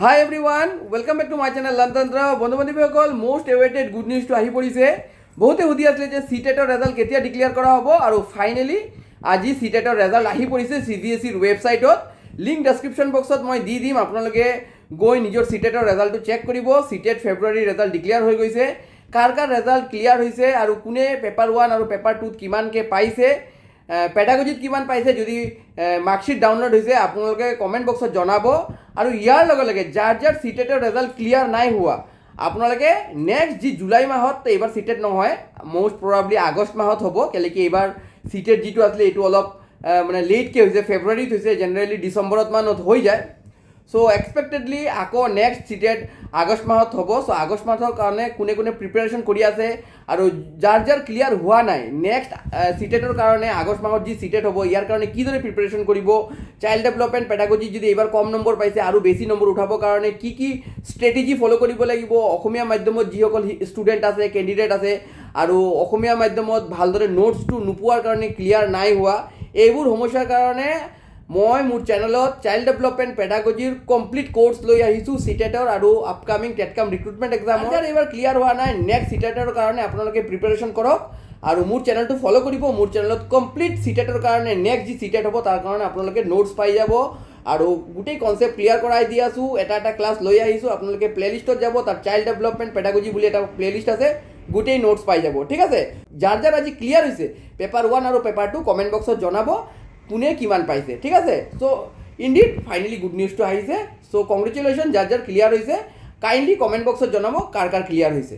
Hi everyone, welcome back to my channel Lantantra. বন্ধু বান্ধৱীসকল most এৱেইটেড good নিউজটো আহি পৰিছে। বহুতে সুধি আছিলে যে চিটেটৰ ৰেজাল্ট কেতিয়া ডিক্লেয়াৰ কৰা হ'ব আৰু ফাইনেলি আজি চিটেটৰ ৰেজাল্ট আহি পৰিছে CBSEৰ ৱেবছাইটত। লিংক ডেছক্ৰিপশ্যন বক্সত মই দি দিম, আপোনালোকে গৈ নিজৰ চিটেটৰ ৰেজাল্টটো চেক কৰিব। চিটেট ফেব্ৰুৱাৰীৰ ৰেজাল্ট ডিক্লেয়াৰ হৈ গৈছে। কাৰ ৰেজাল্ট ক্লিয়াৰ হৈছে আৰু কোনে পেপাৰ 1 আৰু পেপাৰ 2ত কিমানকৈ পাইছে, পেডাগজিত কিমান পাইছে, যদি মাৰ্কশ্বিট ডাউনলোড হৈছে আপোনালোকে কমেণ্ট বক্সত জনাব। আৰু ইয়াৰ লগে লগে যাৰ চিটেটৰ ৰেজাল্ট ক্লিয়াৰ নাই হোৱা আপোনালোকে নেক্সট যি জুলাই মাহত, এইবাৰ চিটেট নহয়, মষ্ট প্ৰবাবলি আগষ্ট মাহত হ'ব, কেলৈ কি এইবাৰ চিটেট যিটো আছিলে এইটো অলপ মানে লেটকৈ হৈছে, ফেব্ৰুৱাৰীত হৈছে, জেনেৰেলি ডিচেম্বৰত মানত হৈ যায়। চ' এক্সপেক্টেডলি আকৌ নেক্সট চিটেট আগষ্ট মাহত হ'ব। চ' আগষ্ট মাহৰ কাৰণে কোনে কোনে প্ৰিপেৰেশ্যন কৰি আছে আৰু যাৰ ক্লিয়াৰ হোৱা নাই নেক্সট চিটেটৰ কাৰণে আগষ্ট মাহত যি চিটেট হ'ব ইয়াৰ কাৰণে কিদৰে প্ৰিপেৰেশ্যন কৰিব, চাইল্ড ডেভেলপমেণ্ট পেডাগজি যদি এইবাৰ কম নম্বৰ পাইছে আৰু বেছি নম্বৰ উঠাবৰ কাৰণে কি ষ্ট্ৰেটেজি ফ'ল' কৰিব লাগিব, অসমীয়া মাধ্যমত যিসকল ষ্টুডেণ্ট আছে, কেণ্ডিডেট আছে আৰু অসমীয়া মাধ্যমত ভালদৰে নোটছটো নোপোৱাৰ কাৰণে ক্লিয়াৰ নাই হোৱা, এইবোৰ সমস্যাৰ কাৰণে মই মোৰ চেনেলত চাইল্ড ডেভেলপমেণ্ট পেডাগজিৰ কমপ্লিট কোৰ্চ লৈ আহিছোঁ চিটেটৰ আৰু আপকামিং টেটকাম ৰিক্ৰুটমেণ্ট এক্সামৰ। এইবাৰ ক্লিয়াৰ হোৱা নাই নেক্সট চিটেটৰ কাৰণে আপোনালোকে প্ৰিপেৰেশ্যন কৰক আৰু মোৰ চেনেলটো ফ'ল' কৰিব। মোৰ চেনেলত কমপ্লিট চিটেটৰ কাৰণে নেক্সট যি চিটেট হ'ব তাৰ কাৰণে আপোনালোকে নোটছ পাই যাব আৰু গোটেই কনচেপ্ট ক্লিয়াৰ কৰাই দি আছোঁ। এটা ক্লাছ লৈ আহিছোঁ, আপোনালোকে প্লেলিষ্টত যাব, তাত চাইল্ড ডেভেলপমেণ্ট পেডাগজি বুলি এটা প্লেলিষ্ট আছে, গোটেই নোটছ পাই যাব। ঠিক আছে, যাৰ আজি ক্লিয়াৰ হৈছে পেপাৰ 1 আৰু পেপাৰ 2 কমেণ্ট বক্সত জনাব কোনে কিমান পাইছে। ঠিক আছে, চ' ইনডিড ফাইনেলি গুড নিউজটো আহিছে। চ' কংগ্ৰেচুলেশ্যন যাৰ ক্লিয়াৰ হৈছে, কাইণ্ডলি কমেণ্ট বক্সত জনাব কাৰ ক্লিয়াৰ হৈছে।